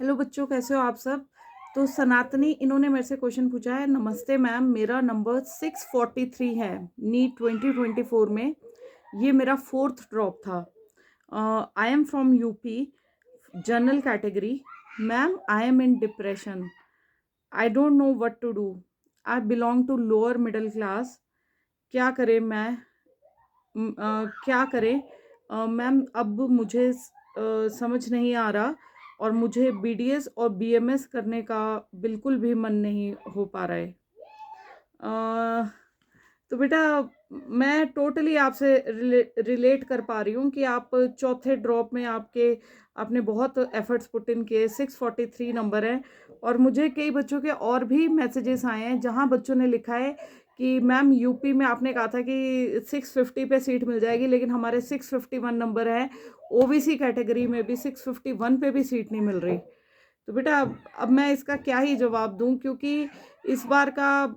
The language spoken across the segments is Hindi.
हेलो बच्चों, कैसे हो आप सब। तो सनातनी इन्होंने मेरे से क्वेश्चन पूछा है। नमस्ते मैम, मेरा नंबर 643 है नीट 2024 में। ये मेरा फोर्थ ड्रॉप था। I am from UP, general category. Ma'am, I am in depression. I don't know what to do. I belong to lower middle class. क्या करें मैं? क्या करें मैम? अब मुझे समझ नहीं आ रहा, और मुझे बीडीएस और बीएमएस करने का बिल्कुल भी मन नहीं हो पा रहा है। तो बेटा, मैं टोटली आपसे रिलेट कर पा रही हूँ कि आप चौथे ड्रॉप में आपने बहुत एफर्ट्स पुट इन किए। 643 नंबर है। और मुझे कई बच्चों के और भी मैसेजेस आए हैं जहाँ बच्चों ने लिखा है कि मैम, यूपी में आपने कहा था कि 650 पे सीट मिल जाएगी, लेकिन हमारे 651 नंबर है। ओबीसी कैटेगरी में भी 651 पे भी सीट नहीं मिल रही। तो बेटा, अब मैं इसका क्या ही जवाब दूं, क्योंकि इस बार का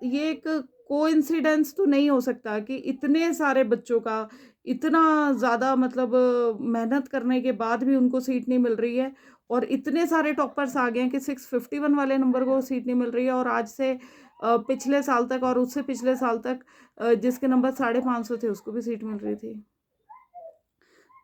ये एक कोइंसिडेंस तो नहीं हो सकता कि इतने सारे बच्चों का इतना ज़्यादा मतलब मेहनत करने के बाद भी उनको सीट नहीं मिल रही है। और इतने सारे टॉपर्स आ गए हैं कि 651 वाले नंबर को सीट नहीं मिल रही है। और आज से पिछले साल तक और उससे पिछले साल तक जिसके नंबर 550 थे उसको भी सीट मिल रही थी।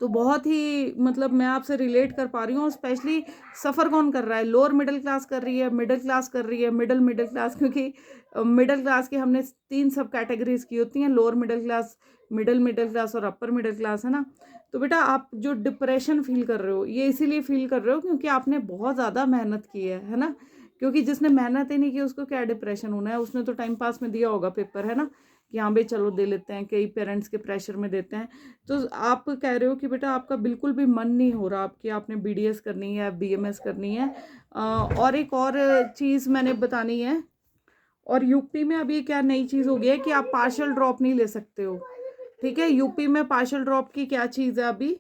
तो बहुत ही मतलब मैं आपसे रिलेट कर पा रही हूँ। स्पेशली सफ़र कौन कर रहा है? लोअर मिडिल क्लास कर रही है, मिडिल क्लास कर रही है, मिडिल मिडिल क्लास। क्योंकि मिडिल क्लास की हमने 3 सब कैटेगरीज की होती हैं: lower middle class, middle middle class और अपर मिडिल क्लास, है ना। तो बेटा, आप जो डिप्रेशन फील कर रहे हो, ये इसीलिए फील कर रहे हो क्योंकि आपने बहुत ज़्यादा मेहनत की है ना। क्योंकि जिसने मेहनत ही नहीं की उसको क्या डिप्रेशन होना है? उसने तो टाइम पास में दिया होगा पेपर, है ना, कि हाँ भाई चलो दे लेते हैं, कई पेरेंट्स के प्रेशर में देते हैं। तो आप कह रहे हो कि बेटा आपका बिल्कुल भी मन नहीं हो रहा आपकी, आपने बीडीएस करनी है, बीएमएस करनी है। और एक और चीज़ मैंने बतानी है। और यूपी में अभी क्या नई चीज़ हो गई है कि आप पार्शियल ड्रॉप नहीं ले सकते हो। ठीक है, यूपी में पार्शियल ड्रॉप की क्या चीज़ है अभी।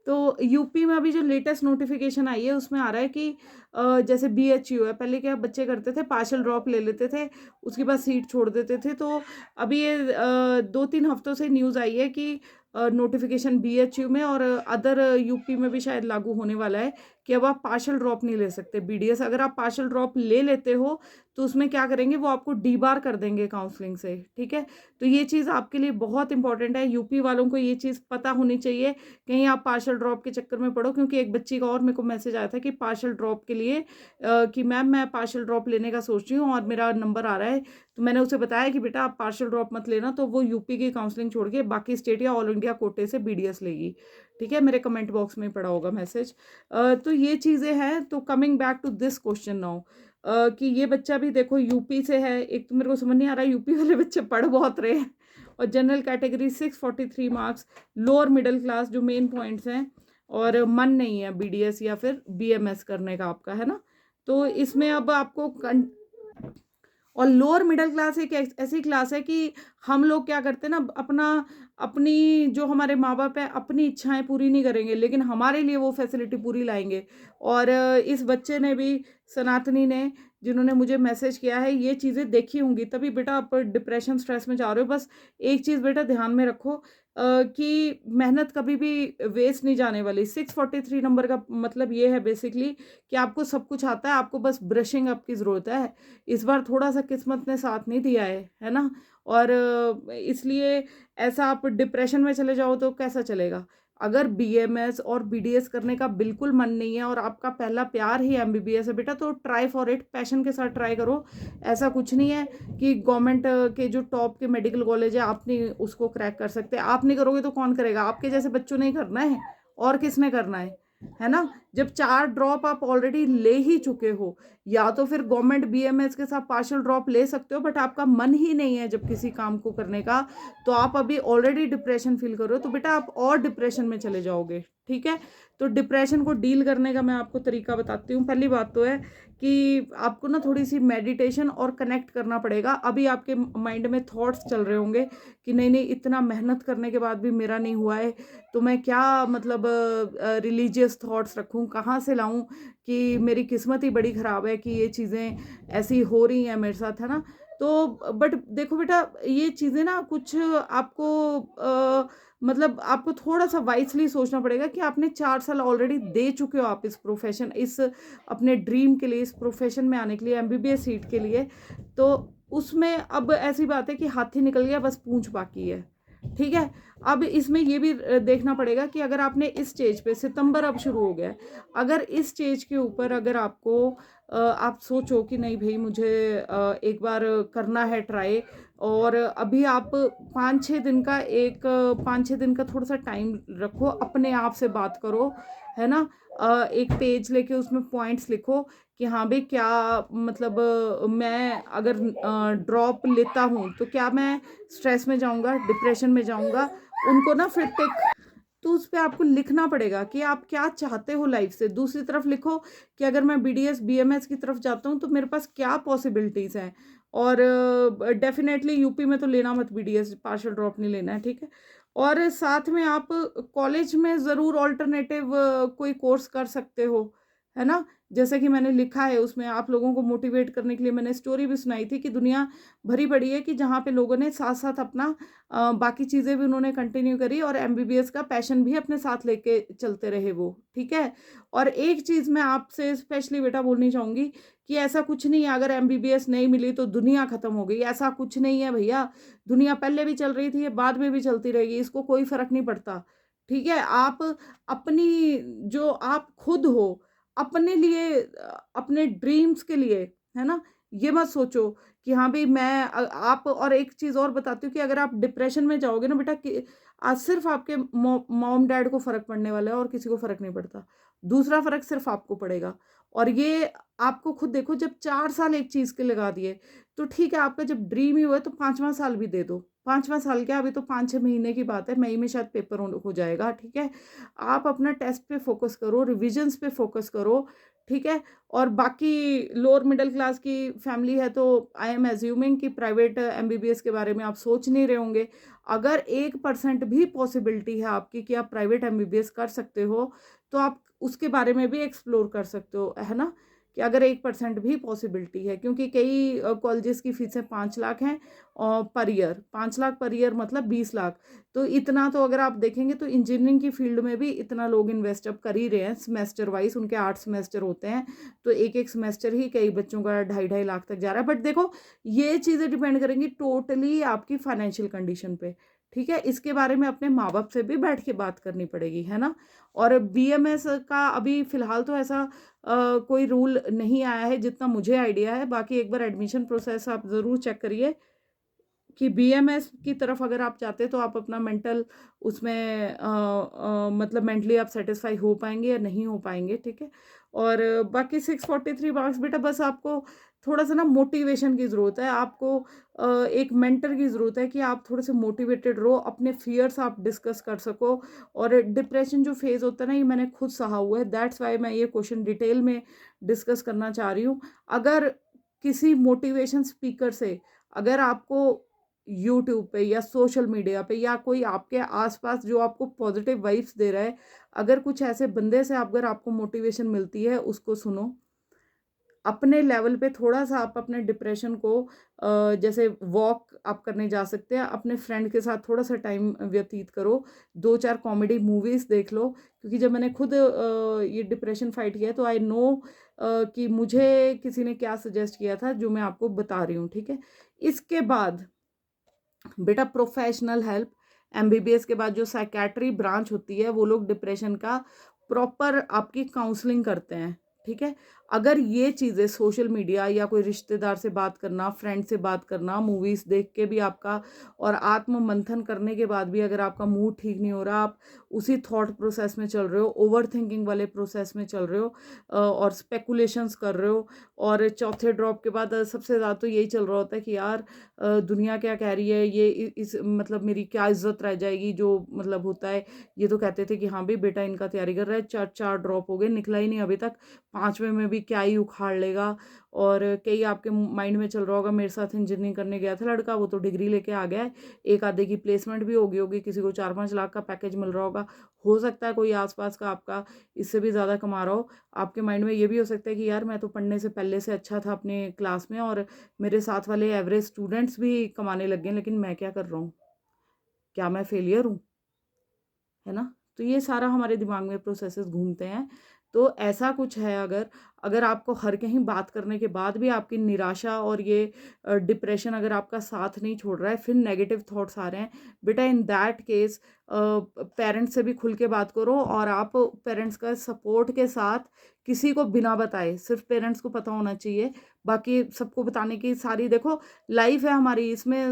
तो यूपी में अभी जो लेटेस्ट नोटिफिकेशन आई है उसमें आ रहा है कि जैसे बीएचयू है, पहले क्या बच्चे करते थे, पार्शियल ड्रॉप ले लेते थे, उसके बाद सीट छोड़ देते थे। तो अभी ये 2-3 हफ्तों से न्यूज़ आई है कि नोटिफिकेशन बीएचयू में और अदर यूपी में भी शायद लागू होने वाला है कि अब आप पार्शियल ड्रॉप नहीं ले सकते बीडीएस। अगर आप पार्शियल ड्रॉप ले लेते हो तो उसमें क्या करेंगे, वो आपको डीबार कर देंगे काउंसलिंग से। ठीक है, तो ये चीज़ आपके लिए बहुत इंपॉर्टेंट है। यूपी वालों को ये चीज़ पता होनी चाहिए, कहीं आप पार्शियल ड्रॉप के चक्कर में पढ़ो। क्योंकि एक बच्ची का और मेरे को मैसेज आया था कि पार्शियल ड्रॉप के लिए कि मैम मैं पार्शियल ड्रॉप लेने का सोच रही हूँ और मेरा नंबर आ रहा है। तो मैंने उसे बताया कि बेटा आप पार्शियल ड्रॉप मत लेना, तो वो यूपी की काउंसलिंग छोड़ के बाकी स्टेट या ऑल इंडिया कोटे से बीडीएस लेगी। ठीक है, मेरे कमेंट बॉक्स में पड़ा होगा मैसेज। तो ये चीज़ें हैं। तो coming back to this question now, कि ये बच्चा भी देखो यूपी से है। एक तो मेरे को समझ नहीं आ रहा यूपी वाले बच्चे पढ़ बहुत रहे हैं, और general category 643 marks, lower middle class, जो मेन पॉइंट्स हैं। और मन नहीं है बीडीएस या फिर बीएमएस करने का आपका, है ना। तो इसमें अब आपको और लोअर मिडिल क्लास एक ऐसी क्लास है कि हम लोग क्या करते हैं ना, अपनी जो हमारे माँ बाप हैं अपनी इच्छाएं पूरी नहीं करेंगे, लेकिन हमारे लिए वो फैसिलिटी पूरी लाएंगे। और इस बच्चे ने भी, सनातनी ने, जिन्होंने मुझे मैसेज किया है, ये चीज़ें देखी होंगी, तभी बेटा आप डिप्रेशन स्ट्रेस में जा रहे हो। बस एक चीज़ बेटा ध्यान में रखो, कि मेहनत कभी भी वेस्ट नहीं जाने वाली। 643 नंबर का मतलब ये है बेसिकली कि आपको सब कुछ आता है, आपको बस ब्रशिंग अप की ज़रूरत है। इस बार थोड़ा सा किस्मत ने साथ नहीं दिया है ना। और इसलिए ऐसा आप डिप्रेशन में चले जाओ तो कैसा चलेगा। अगर बीएमएस और बीडीएस करने का बिल्कुल मन नहीं है और आपका पहला प्यार ही एमबीबीएस है बेटा, तो ट्राई फॉर इट, पैशन के साथ ट्राई करो। ऐसा कुछ नहीं है कि गवर्नमेंट के जो टॉप के मेडिकल कॉलेज है आप नहीं उसको क्रैक कर सकते। आप नहीं करोगे तो कौन करेगा? आपके जैसे बच्चों ने ही करना है, और किसने करना है ना। जब 4 ड्रॉप आप ऑलरेडी ले ही चुके हो, या तो फिर गवर्नमेंट बीएमएस के साथ पार्शियल ड्रॉप ले सकते हो, बट आपका मन ही नहीं है जब किसी काम को करने का, तो आप अभी ऑलरेडी डिप्रेशन फील कर रहे हो, तो बेटा आप और डिप्रेशन में चले जाओगे। ठीक है, तो डिप्रेशन को डील करने का मैं आपको तरीका बताती हूँ। पहली बात तो है कि आपको ना थोड़ी सी मेडिटेशन और कनेक्ट करना पड़ेगा। अभी आपके माइंड में थॉट्स चल रहे होंगे कि नहीं नहीं, इतना मेहनत करने के बाद भी मेरा नहीं हुआ है, तो मैं क्या मतलब रिलीजियस थॉट्स रखूं, कहाँ से लाऊं, कि मेरी किस्मत ही बड़ी ख़राब है कि ये चीज़ें ऐसी हो रही हैं मेरे साथ, है ना। तो बट देखो बेटा, ये चीज़ें ना कुछ आपको मतलब आपको थोड़ा-सा वाइज़ली सोचना पड़ेगा कि आपने 4 साल ऑलरेडी दे चुके हो आप इस अपने ड्रीम के लिए, इस प्रोफ़ेशन में आने के लिए, एमबीबीएस सीट के लिए। तो उसमें अब ऐसी बात है कि हाथी निकल गया, बस पूँछ बाकी है। ठीक है? अब इसमें ये भी देखना पड़ेगा कि अगर आपने इस स्टेज पे, सितंबर अब शुरू हो गया है, अगर इस स्टेज के ऊपर अगर आपको आप सोचो कि नहीं भई मुझे एक बार करना है ट्राई, और अभी आप 5-6 दिन का 5-6 दिन का थोड़ा-सा टाइम रखो, अपने आप से बात करो, है ना? एक पेज लेके उसमें पॉइंट्स लिखो कि हाँ भई क्या मतलब मैं अगर ड्रॉप लेता हूँ, तो क्या मैं स्ट्रेस में जाऊँगा, डिप्रेशन में जाऊँगा? उनको ना फिर टिक तो उस पे आपको लिखना पड़ेगा कि आप क्या चाहते हो लाइफ से। दूसरी तरफ लिखो कि अगर मैं बीडीएस, बीएमएस की तरफ जाता हूँ तो मेरे पास क्या पॉसिबिलिटीज़ हैं, और डेफ़िनेटली यूपी में तो लेना मत बीडीएस, पार्शियल ड्रॉप नहीं लेना है, ठीक है? और साथ में आप कॉलेज में ज़रूर अल्टरनेटिव कोई कोर्स कर सकते हो, है ना? जैसे कि मैंने लिखा है उसमें, आप लोगों को मोटिवेट करने के लिए मैंने स्टोरी भी सुनाई थी कि दुनिया भरी पड़ी है कि जहाँ पे लोगों ने साथ-साथ अपना बाकी चीज़ें भी उन्होंने कंटिन्यू करी और एमबीबीएस का पैशन भी अपने साथ लेके चलते रहे वो, ठीक है? और एक चीज़ मैं आपसे स्पेशली बेटा बोलनी चाहूँगी कि ऐसा कुछ नहीं है अगर एमबीबीएस नहीं मिली तो दुनिया खत्म हो गई, ऐसा कुछ नहीं है भैया। दुनिया पहले भी चल रही थी, बाद में भी चलती रहेगी, इसको कोई फ़र्क नहीं पड़ता, ठीक है? आप अपनी जो आप खुद हो, अपने लिए अपने ड्रीम्स के लिए, है ना? ये मत सोचो कि हाँ भई मैं आप, और एक चीज़ और बताती हूँ कि अगर आप डिप्रेशन में जाओगे ना बेटा, कि आज सिर्फ़ आपके मॉम डैड को फ़र्क पड़ने वाला है और किसी को फ़र्क नहीं पड़ता। दूसरा फ़र्क सिर्फ़ आपको पड़ेगा, और ये आपको खुद देखो, जब 4 साल एक चीज़ के लगा दिए, तो ठीक है, आपका जब ड्रीम ही हुआ है तो 5वाँ साल भी दे दो। 5वाँ साल क्या, अभी तो 5-6 महीने की बात है, मई में शायद पेपर हो जाएगा, ठीक है? आप अपना टेस्ट पे फ़ोकस करो, रिविज़न्स पे फ़ोकस करो, ठीक है? और बाकी लोअर मिडल क्लास की फैमिली है तो आई एम अज्यूमिंग कि प्राइवेट एमबीबीएस के बारे में आप सोच नहीं रहे होंगे। अगर 1% भी पॉसिबिलिटी है आपकी कि आप प्राइवेट एमबीबीएस कर सकते हो, तो आप उसके बारे में भी एक्सप्लोर कर सकते हो, है ना? कि अगर 1% भी पॉसिबिलिटी है, क्योंकि कई कॉलेजेस की फ़ीसें 5 लाख हैं per year. 5 lakh per year मतलब 20 लाख। तो इतना तो अगर आप देखेंगे तो इंजीनियरिंग की फ़ील्ड में भी इतना लोग इन्वेस्ट अब कर ही रहे हैं, सेमेस्टर वाइज़ उनके 8 सेमेस्टर होते हैं। तो एक-एक सेमेस्टर ही कई बच्चों का 2.5-2.5 लाख तक जा रहा है। बट देखो, ये चीज़ें डिपेंड करेंगी टोटली आपकी फाइनेंशियल कंडीशन पे, ठीक है? इसके बारे में अपने माँ-बाप से भी बैठ के बात करनी पड़ेगी, है ना? और बीएमएस का अभी फ़िलहाल तो ऐसा कोई रूल नहीं आया है जितना मुझे आइडिया है। बाकी एक बार एडमिशन प्रोसेस आप ज़रूर चेक करिए कि बीएमएस की तरफ अगर आप चाहते हैं तो आप अपना मेंटल उसमें मतलब मेंटली आप सैटिस्फाई हो पाएँगे या नहीं हो पाएँगे, ठीक है? और बाकी 643 मार्क्स बेटा, बस आपको थोड़ा-सा ना मोटिवेशन की ज़रूरत है। आपको एक मेंटर की ज़रूरत है कि आप थोड़े से मोटिवेटेड रहो, अपने फ़ियर्स आप डिस्कस कर सको, और डिप्रेशन जो फ़ेज़ होता है ना, ये मैंने खुद सहा हुआ है, दैट्स व्हाई मैं ये क्वेश्चन डिटेल में डिस्कस करना चाह रही हूँ। अगर किसी मोटिवेशन स्पीकर से अगर आपको यूट्यूब पे या सोशल मीडिया पे या कोई आपके आस-पास जो आपको पॉजिटिव वाइब्स दे रहा है, अगर कुछ ऐसे बंदे से अगर आपको मोटिवेशन मिलती है, उसको सुनो। अपने लेवल पे थोड़ा-सा आप अपने डिप्रेशन को जैसे वॉक आप करने जा सकते हैं, अपने फ्रेंड के साथ थोड़ा-सा टाइम व्यतीत करो, 2-4 कॉमेडी मूवीज़ देख लो, क्योंकि जब मैंने खुद ये डिप्रेशन फाइट किया है तो आई नो कि मुझे किसी ने क्या सजेस्ट किया था, जो मैं आपको बता रही हूँ, ठीक है? इसके बाद बेटा प्रोफेशनल हेल्प, एमबीबीएस के बाद जो साइकेट्री ब्रांच होती है, वो लोग डिप्रेशन का प्रॉपर आपकी काउंसलिंग करते हैं, ठीक है? अगर ये चीज़ें सोशल मीडिया या कोई रिश्तेदार से बात करना, फ्रेंड से बात करना, मूवीज़ देख के भी आपका, और आत्म मंथन करने के बाद भी अगर आपका मूड ठीक नहीं हो रहा, आप उसी थॉट प्रोसेस में चल रहे हो, ओवरथिंकिंग वाले प्रोसेस में चल रहे हो, और स्पेकुलेशंस कर रहे हो, और चौथे ड्रॉप के बाद सबसे ज़्यादा तो यही चल रहा होता है कि यार दुनिया क्या कह रही है, ये इस मतलब मेरी क्या इज्जत रह जाएगी, जो मतलब होता है। ये तो कहते थे कि हाँ भाई बेटा इनका तैयारी कर रहा है, 4 ड्रॉप हो गए, निकला ही नहीं अभी तक, 5वें में भी क्या ही उखाड़ लेगा। और कई आपके माइंड में चल रहा होगा मेरे साथ इंजीनियरिंग करने गया था लड़का, वो तो डिग्री लेके आ गया है, एक आधे की प्लेसमेंट भी होगी होगी, किसी को 4-5 लाख का पैकेज मिल रहा होगा। हो सकता है कोई आसपास का आपका इससे भी ज़्यादा कमा रहा हो। आपके माइंड में ये भी हो सकता है कि यार मैं तो पढ़ने से पहले से अच्छा था अपने क्लास में, और मेरे साथ वाले एवरेज स्टूडेंट्स भी कमाने लग गए, लेकिन मैं क्या कर रहा हूँ? क्या मैं फेलियर हूँ? है ना? तो ये सारा हमारे दिमाग में प्रोसेसेस घूमते हैं। तो ऐसा कुछ है, अगर अगर आपको हर कहीं बात करने के बाद भी आपकी निराशा और ये डिप्रेशन अगर आपका साथ नहीं छोड़ रहा है, फिर नेगेटिव थॉट्स आ रहे हैं, बेटा इन दैट केस पेरेंट्स से भी खुल के बात करो, और आप पेरेंट्स का सपोर्ट के साथ किसी को बिना बताए, सिर्फ पेरेंट्स को पता होना चाहिए, बाकी सबको बताने की सारी देखो लाइफ है हमारी, इसमें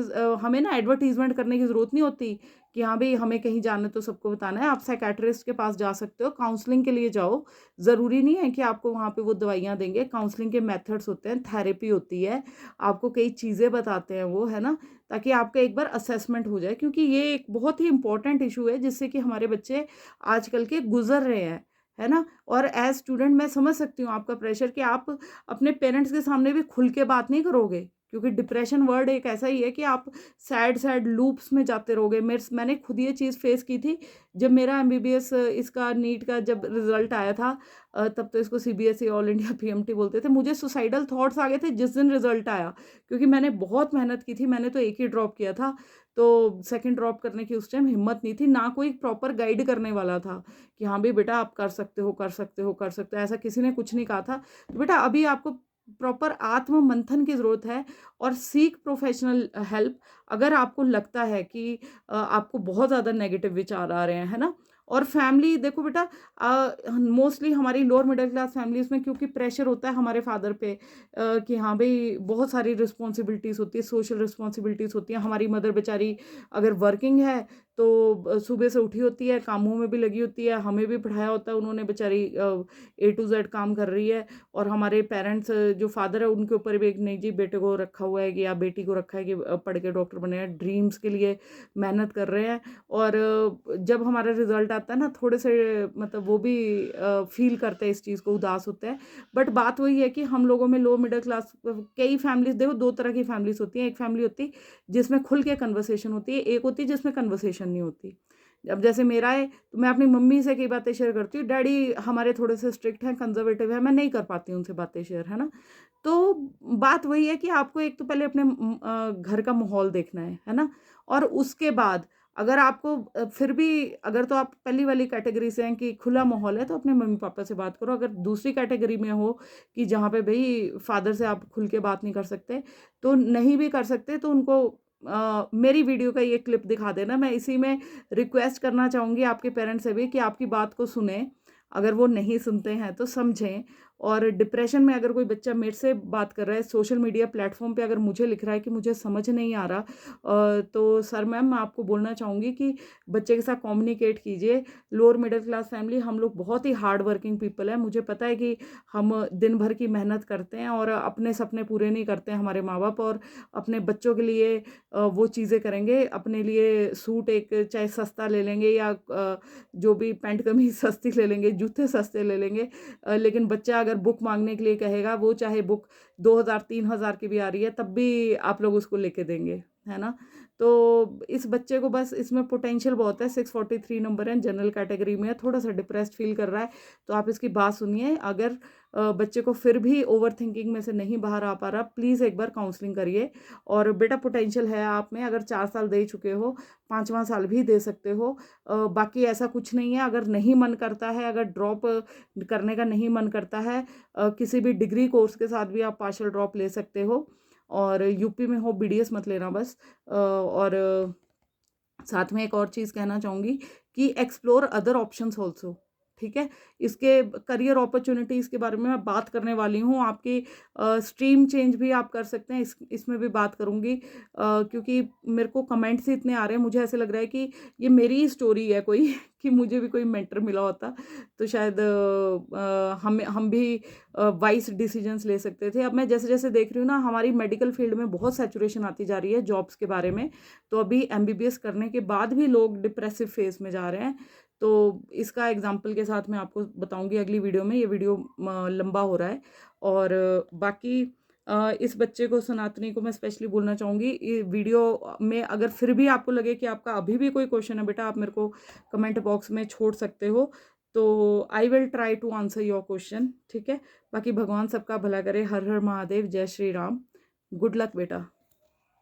हमें ना एडवर्टाइज़मेंट करने की ज़रूरत नहीं होती कि हाँ भई हमें कहीं जाना है तो सबको बताना है। आप साइकियाट्रिस्ट के पास जा सकते हो, काउंसलिंग के लिए जाओ। ज़रूरी नहीं है कि आपको वहाँ पे वो दवाइयाँ देंगे, काउंसलिंग के मेथड्स होते हैं, थेरेपी होती है, आपको कई चीज़ें बताते हैं वो, है ना? ताकि आपका एक बार असेसमेंट हो जाए, क्योंकि ये एक बहुत ही इम्पोर्टेंट इश्यू है जिससे कि हमारे बच्चे आजकल के गुज़र रहे हैं, है ना? और एज़ स्टूडेंट मैं समझ सकती हूँ आपका प्रेशर कि आप अपने पेरेंट्स के सामने भी खुल के बात नहीं करोगे, क्योंकि डिप्रेशन वर्ड एक ऐसा ही है कि आप सैड सैड लूप्स में जाते रहोगे। मैंने खुद ये चीज़ फेस की थी जब मेरा एमबीबीएस इसका नीट का जब रिजल्ट आया था। तब तो इसको सीबीएसई ऑल इंडिया पीएमटी बोलते थे। मुझे सुसाइडल थॉट्स आ गए थे जिस दिन रिजल्ट आया, क्योंकि मैंने बहुत मेहनत की थी। मैंने तो एक ही ड्रॉप किया था, तो सेकंड ड्रॉप करने की उस टाइम हिम्मत नहीं थी, ना कोई प्रॉपर गाइड करने वाला था कि हाँ भाई बेटा आप कर सकते हो, कर सकते हो, कर सकते हो, ऐसा किसी ने कुछ नहीं कहा था। तो बेटा अभी आपको प्रॉपर आत्म मंथन की ज़रूरत है, और सीक प्रोफेशनल हेल्प अगर आपको लगता है कि आपको बहुत ज़्यादा नेगेटिव विचार आ रहे हैं, है ना? और फैमिली देखो बेटा, मोस्टली हमारी लोअर मिडिल क्लास फैमिलीज़ में क्योंकि प्रेशर होता है हमारे फादर पे, कि हाँ भई बहुत सारी रिस्पॉन्सिबिलिटीज़ होती है, सोशल रिस्पॉन्सिबिलिटीज़ होती हैं। हमारी मदर बेचारी अगर वर्किंग है तो सुबह से उठी होती है, कामों में भी लगी होती है, हमें भी पढ़ाया होता है उन्होंने, बेचारी ए टू ज़ेड काम कर रही है। और हमारे पेरेंट्स जो फादर है उनके ऊपर भी एक नहीं जी बेटे को रखा हुआ है कि या बेटी को रखा है कि पढ़ के डॉक्टर बने हैं, ड्रीम्स के लिए मेहनत कर रहे हैं। और जब हमारा रिजल्ट आता है ना, थोड़े से मतलब वो भी फील करते हैं इस चीज़ को, उदास होते हैं। बट बात वही है कि हम लोगों में लो मिडिल क्लास कई फैमिलीज देखो, दो तरह की फैमिलीज होती हैं। एक फैमिली होती है जिसमें खुल के कन्वर्सेशन होती है, एक होती है जिसमें कन्वर्सेशन नहीं होती। अब जैसे मेरा है तो मैं अपनी मम्मी से कई बातें शेयर करती हूँ, डैडी हमारे थोड़े से स्ट्रिक्ट हैं, कंजर्वेटिव है, मैं नहीं कर पाती हूँ उनसे बातें शेयर, है ना? तो बात वही है कि आपको एक तो पहले अपने घर का माहौल देखना है ना? और उसके बाद अगर आपको फिर भी अगर तो आप पहली वाली कैटेगरी से हैं कि खुला माहौल है, तो अपने मम्मी-पापा से बात करो। अगर दूसरी कैटेगरी में हो कि जहाँ पे भई फादर से आप खुल के बात नहीं कर सकते, तो नहीं भी कर सकते तो उनको मेरी वीडियो का ये क्लिप दिखा देना। मैं इसी में रिक्वेस्ट करना चाहूँगी आपके पेरेंट्स से भी कि आपकी बात को सुनें। अगर वो नहीं सुनते हैं तो समझें। और डिप्रेशन में अगर कोई बच्चा मेरे से बात कर रहा है सोशल मीडिया प्लेटफ़ॉर्म पे, अगर मुझे लिख रहा है कि मुझे समझ नहीं आ रहा, तो सर मैम मैं आपको बोलना चाहूँगी कि बच्चे के साथ कम्युनिकेट कीजिए। लोअर मिडिल क्लास फैमिली हम लोग बहुत ही हार्ड वर्किंग पीपल हैं। मुझे पता है कि हम दिन भर की मेहनत करते हैं और अपने सपने पूरे नहीं करते हैं हमारे माँ-बाप, और अपने बच्चों के लिए वो चीज़ें करेंगे। अपने लिए सूट एक चाहे सस्ता ले लेंगे या जो भी पैंट कमीज़ सस्ती ले लेंगे, जूते सस्ते ले लेंगे। लेकिन बच्चा अगर बुक माँगने के लिए कहेगा, वो चाहे बुक 2000-3000 की भी आ रही है, तब भी आप लोग उसको लेके देंगे, है ना? तो इस बच्चे को बस इसमें पोटेंशियल बहुत है, 643 नंबर है, जनरल कैटेगरी में है, थोड़ा-सा डिप्रेस्ड फ़ील कर रहा है, तो आप इसकी बात सुनिए। अगर बच्चे को फिर भी ओवरथिंकिंग में से नहीं बाहर आ पा रहा, प्लीज़ एक बार काउंसलिंग करिए। और बेटा पोटेंशियल है आप में, अगर 4 साल दे चुके हो, 5वाँ साल भी दे सकते हो। बाकी ऐसा कुछ नहीं है, अगर नहीं मन करता है, अगर ड्रॉप करने का नहीं मन करता है, किसी भी डिग्री कोर्स के साथ भी आप पार्शियल ड्रॉप ले सकते हो। और यूपी में हो बीडीएस मत लेना बस। और साथ में एक और चीज़ कहना चाहूँगी कि एक्सप्लोर अदर ऑप्शंस ऑल्सो, ठीक है? इसके करियर अपॉर्च्युनिटीज़ के बारे में मैं बात करने वाली हूँ। आपकी स्ट्रीम चेंज भी आप कर सकते हैं, इसमें भी बात करूँगी। क्योंकि मेरे को कमेंट्स ही इतने आ रहे हैं, मुझे ऐसे लग रहा है कि ये मेरी ही स्टोरी है कोई कि मुझे भी कोई मेंटर मिला होता तो शायद हम भी वाइस डिसीजंस ले सकते थे। अब मैं जैसे-जैसे देख रही हूँ ना हमारी मेडिकल फील्ड में बहुत सैचुरेशन आती जा रही है जॉब्स के बारे में। तो अभी एमबीबीएस करने के बाद भी लोग डिप्रेसिव फेज़ में जा रहे हैं। तो इसका एग्ज़ाम्पल के साथ मैं आपको बताऊँगी अगली वीडियो में। ये वीडियो लंबा हो रहा है और बाकी इस बच्चे को सनातनी को मैं स्पेशली बोलना चाहूँगी ये वीडियो में अगर फिर भी आपको लगे कि आपका अभी भी कोई क्वेश्चन है बेटा आप मेरे को कमेंट बॉक्स में छोड़ सकते हो। तो I will try to answer your question, ठीक है? बाकी भगवान सबका भला करे। हर हर महादेव, जय श्री राम। गुड लक बेटा।